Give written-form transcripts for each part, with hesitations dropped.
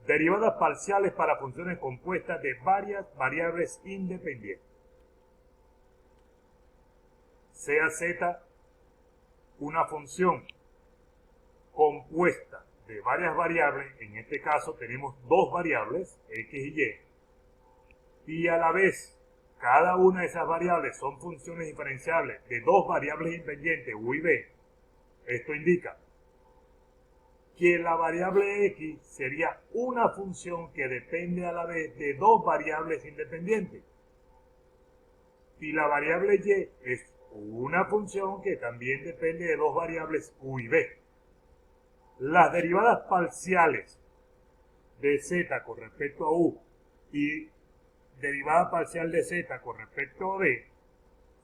Derivadas parciales para funciones compuestas de varias variables independientes. Sea z una función compuesta de varias variables, en este caso tenemos dos variables, x y a la vez cada una de esas variables son funciones diferenciables de dos variables independientes, u y b. Esto indica que la variable x sería una función que depende a la vez de dos variables independientes. Y la variable y es una función que también depende de dos variables u y b. Las derivadas parciales de z con respecto a u y derivada parcial de z con respecto a b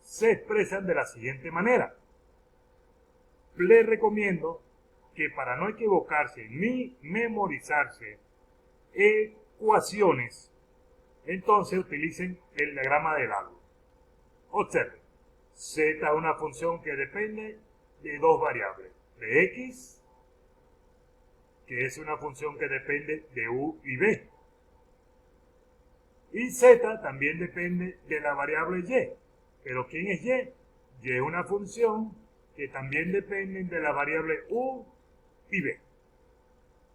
se expresan de la siguiente manera. Les recomiendo que para no equivocarse ni memorizarse ecuaciones, entonces utilicen el diagrama del árbol. Observen, z es una función que depende de dos variables, de x, que es una función que depende de u y b. Y z también depende de la variable y. ¿Pero quién es y? Y es una función que también depende de la variable u y b.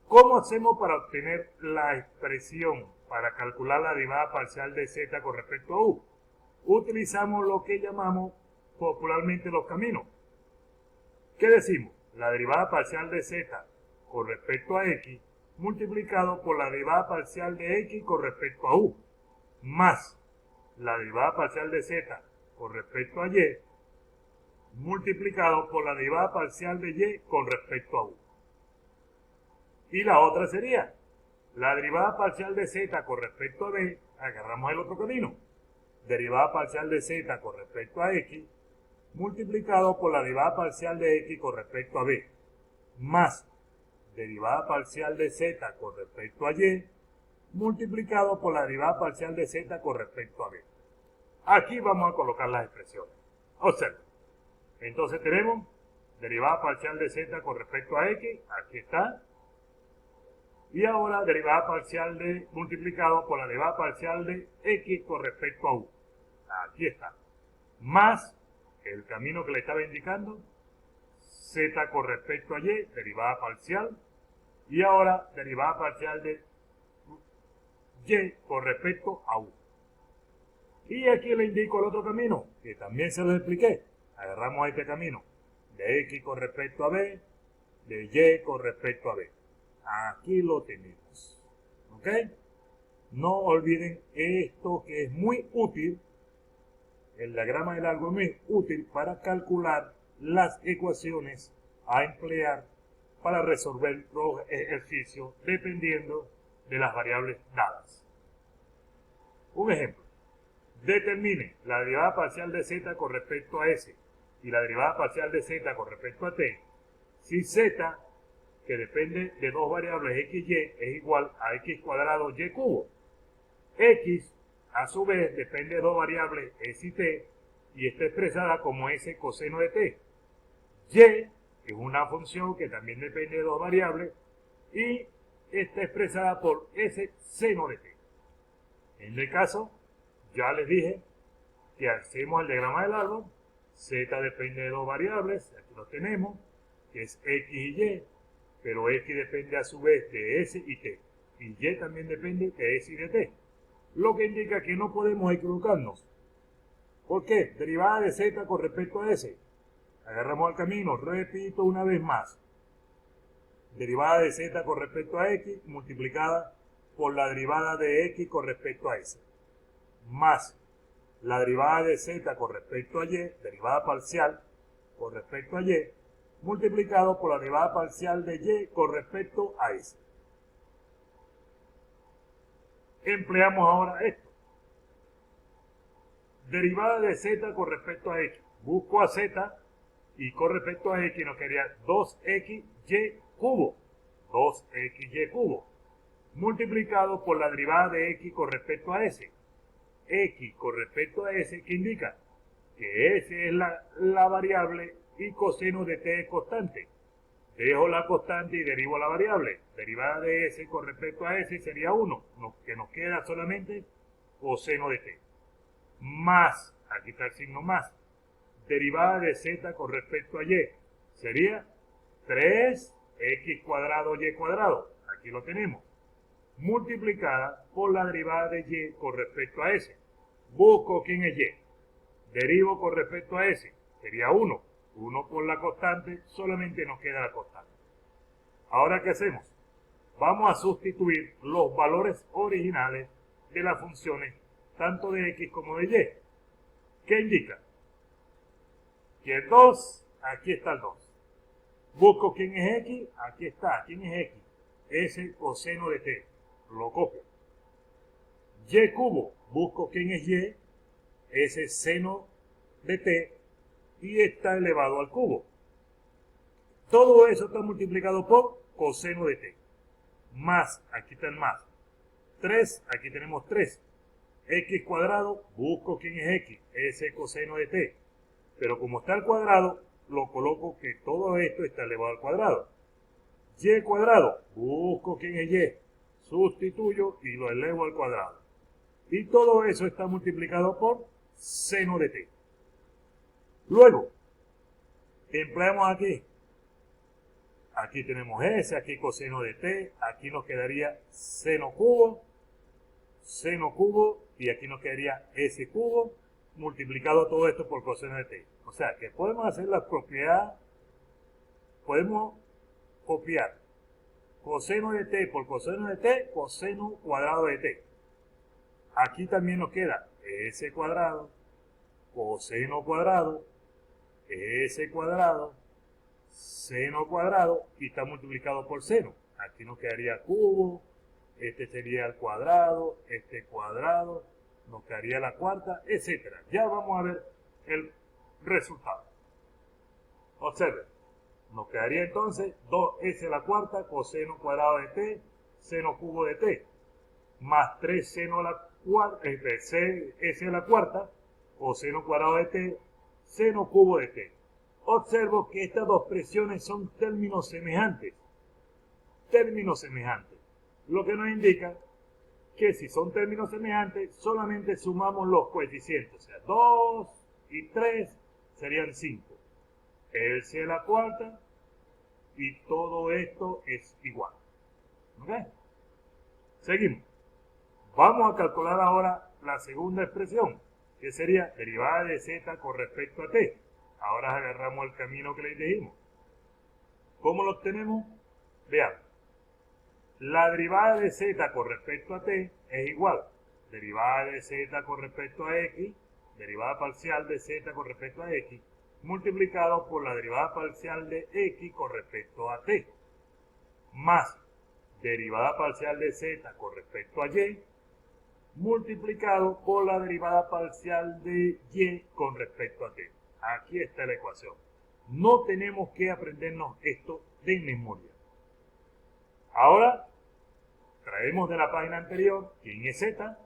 ¿Cómo hacemos para obtener la expresión para calcular la derivada parcial de z con respecto a u? Utilizamos lo que llamamos popularmente los caminos. ¿Qué decimos? La derivada parcial de z con respecto a x multiplicado por la derivada parcial de x con respecto a u, más la derivada parcial de z con respecto a y multiplicado por la derivada parcial de y con respecto a u. Y la otra sería la derivada parcial de z con respecto a b, agarramos el otro camino, derivada parcial de z con respecto a x multiplicado por la derivada parcial de x con respecto a b, más derivada parcial de z con respecto a y multiplicado por la derivada parcial de z con respecto a b. Aquí vamos a colocar las expresiones. Observen. Entonces tenemos derivada parcial de z con respecto a x, aquí está. Y ahora derivada parcial de multiplicado por la derivada parcial de x con respecto a u. Aquí está. Más el camino que le estaba indicando, z con respecto a y, derivada parcial. Y ahora derivada parcial de y con respecto a u. Y aquí le indico el otro camino, que también se lo expliqué. Agarramos este camino de x con respecto a b, de y con respecto a b. Aquí lo tenemos. ¿Ok? No olviden esto que es muy útil. El diagrama del árbol es muy útil para calcular las ecuaciones a emplear para resolver los ejercicios dependiendo de las variables dadas. Un ejemplo. Determine la derivada parcial de z con respecto a s y la derivada parcial de z con respecto a t si z, que depende de dos variables x y, es igual a x cuadrado y cubo. X, a su vez, depende de dos variables s y t y está expresada como s coseno de t. Y es una función que también depende de dos variables y está expresada por s seno de t. En el caso, ya les dije que hacemos el diagrama del árbol, z depende de dos variables, aquí lo tenemos, que es x y y, pero x depende a su vez de s y t, y y también depende de s y de t, lo que indica que no podemos equivocarnos. ¿Por qué? Derivada de z con respecto a s. Agarramos el camino, repito una vez más. Derivada de z con respecto a x multiplicada por la derivada de x con respecto a s. Más la derivada de z con respecto a y, derivada parcial con respecto a y, multiplicado por la derivada parcial de y con respecto a s. Empleamos ahora esto. Derivada de z con respecto a x. Busco a z y con respecto a x nos quedaría 2xy cubo. 2xy cubo. Multiplicado por la derivada de x con respecto a s. X con respecto a s, que indica que s es la variable y coseno de t es constante. Dejo la constante y derivo la variable. Derivada de s con respecto a s sería 1, que nos queda solamente coseno de t. Más, aquí está el signo más, derivada de z con respecto a y sería 3x cuadrado y cuadrado. Aquí lo tenemos. Multiplicada por la derivada de y con respecto a s. Busco quién es y. Derivo con respecto a s. Sería 1. 1 por la constante, solamente nos queda la constante. Ahora, ¿qué hacemos? Vamos a sustituir los valores originales de las funciones, tanto de x como de y. ¿Qué indica? Que el 2, aquí está el 2. Busco quién es x, aquí está. ¿Quién es x? S coseno de t. Lo copio. Y cubo, busco quién es y, ese seno de t, y está elevado al cubo. Todo eso está multiplicado por coseno de t. Más, aquí está el más. 3, aquí tenemos 3. X cuadrado, busco quién es x, ese coseno de t. Pero como está al cuadrado, lo coloco que todo esto está elevado al cuadrado. Y cuadrado, busco quién es y, sustituyo y lo elevo al cuadrado. Y todo eso está multiplicado por seno de t. Luego, empleamos aquí. Aquí tenemos s, aquí coseno de t, aquí nos quedaría seno cubo, y aquí nos quedaría s cubo, multiplicado todo esto por coseno de t. O sea, que podemos hacer la propiedad, podemos copiar coseno de t por coseno de t, coseno cuadrado de t. Aquí también nos queda s cuadrado, coseno cuadrado, s cuadrado, seno cuadrado, y está multiplicado por seno. Aquí nos quedaría cubo, este sería el cuadrado, este cuadrado, nos quedaría la cuarta, etcétera. Ya vamos a ver el resultado. Observen, nos quedaría entonces 2s a la cuarta, coseno cuadrado de t, seno cubo de t, más 3 seno a la cuarta, s a la cuarta, coseno cuadrado de t, seno cubo de t. Observo que estas dos expresiones son términos semejantes. Términos semejantes. Lo que nos indica que si son términos semejantes, solamente sumamos los coeficientes. O sea, 2 y 3 serían 5. El c a la cuarta y todo esto es igual. ¿Ok? Seguimos. Vamos a calcular ahora la segunda expresión, que sería derivada de z con respecto a t. Ahora agarramos el camino que les dijimos. ¿Cómo lo obtenemos? Vean. La derivada de z con respecto a t es igual. Derivada de z con respecto a x, derivada parcial de z con respecto a x, multiplicado por la derivada parcial de x con respecto a t, más derivada parcial de z con respecto a y, multiplicado por la derivada parcial de y con respecto a t. Aquí está la ecuación. No tenemos que aprendernos esto de memoria. Ahora, traemos de la página anterior quién es z,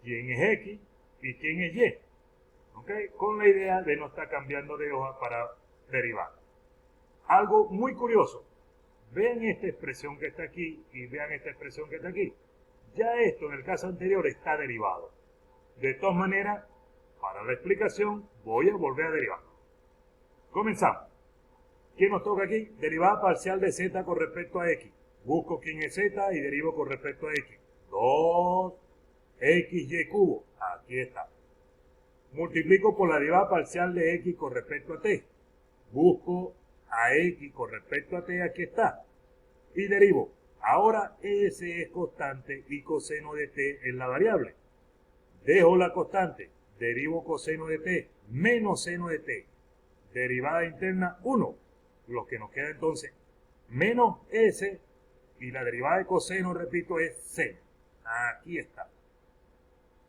quién es x y quién es y. ¿Okay? Con la idea de no estar cambiando de hoja para derivar. Algo muy curioso. Vean esta expresión que está aquí y vean esta expresión que está aquí. Ya esto en el caso anterior está derivado. De todas maneras, para la explicación voy a volver a derivar. Comenzamos. ¿Qué nos toca aquí? Derivada parcial de z con respecto a x. Busco quién es z y derivo con respecto a x. 2xy cubo. Aquí está. Multiplico por la derivada parcial de x con respecto a t. Busco a x con respecto a t. Aquí está. Y derivo. Ahora s es constante y coseno de t es la variable. Dejo la constante. Derivo coseno de t menos seno de t. Derivada interna 1. Lo que nos queda entonces menos s y la derivada de coseno, repito, es seno. Aquí está.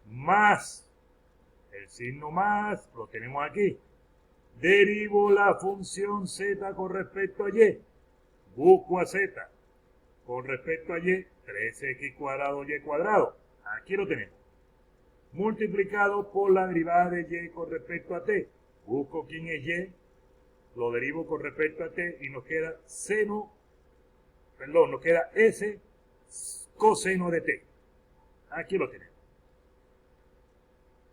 Más. El signo más lo tenemos aquí. Derivo la función z con respecto a y. Busco a z. Con respecto a y, 3x cuadrado y cuadrado. Aquí lo tenemos. Multiplicado por la derivada de y con respecto a t. Busco quién es y. lo derivo con respecto a t y nos queda nos queda s coseno de t. Aquí lo tenemos.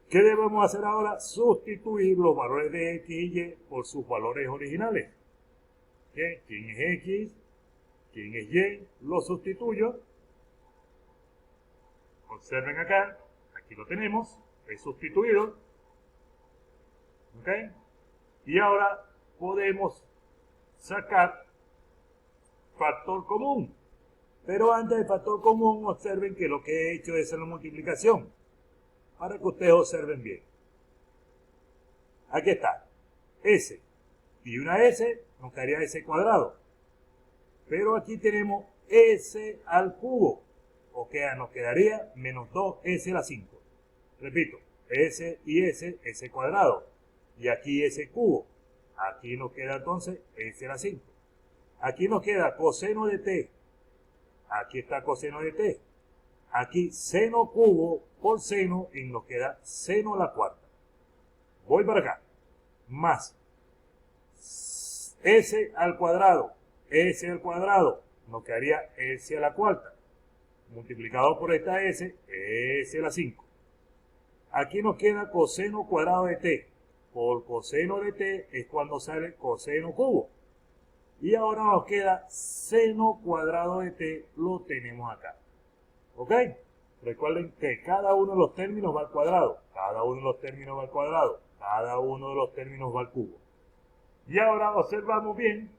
¿Qué debemos hacer ahora? Sustituir los valores de x y y por sus valores originales. ¿Qué? ¿Quién es x? ¿Quién es y? Lo sustituyo. Observen acá, aquí lo tenemos, es sustituido. ¿Ok? Y ahora podemos sacar factor común. Pero antes del factor común, observen que lo que he hecho es la multiplicación. Para que ustedes observen bien. Aquí está. S. Y una S nos quedaría S cuadrado. Pero aquí tenemos S al cubo. O sea, nos quedaría menos 2S a la 5. Repito. S y S, S cuadrado. Y aquí S cubo. Aquí nos queda entonces S a la 5. Aquí nos queda coseno de t. Aquí está coseno de t. Aquí seno cubo por seno y nos queda seno a la cuarta. Voy para acá. Más s al cuadrado. S al cuadrado. Nos quedaría s a la cuarta. Multiplicado por esta s, s a la 5. Aquí nos queda coseno cuadrado de t. Por coseno de t es cuando sale coseno cubo. Y ahora nos queda seno cuadrado de t, lo tenemos acá. ¿Ok? Recuerden que cada uno de los términos va al cuadrado. Cada uno de los términos va al cuadrado. Cada uno de los términos va al cubo. Y ahora observamos bien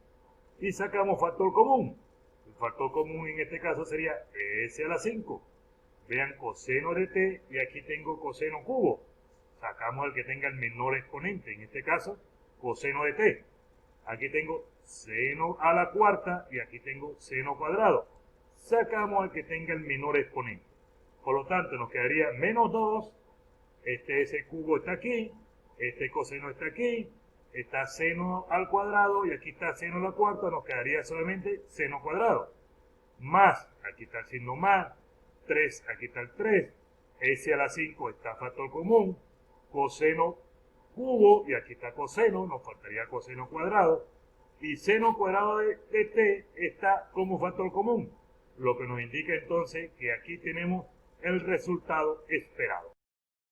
y sacamos factor común. El factor común en este caso sería s a la 5. Vean coseno de t y aquí tengo coseno cubo. Sacamos el que tenga el menor exponente. En este caso, coseno de t. Aquí tengo seno a la cuarta y aquí tengo seno cuadrado. Sacamos al que tenga el menor exponente. Por lo tanto, nos quedaría menos 2. Este s cubo está aquí. Este coseno está aquí. Está seno al cuadrado y aquí está seno a la cuarta. Nos quedaría solamente seno cuadrado. Más, aquí está el signo más. 3, aquí está el 3. S a la 5 está factor común. Coseno cubo y aquí está coseno. Nos faltaría coseno cuadrado. Y seno cuadrado de t está como factor común. Lo que nos indica entonces que aquí tenemos el resultado esperado.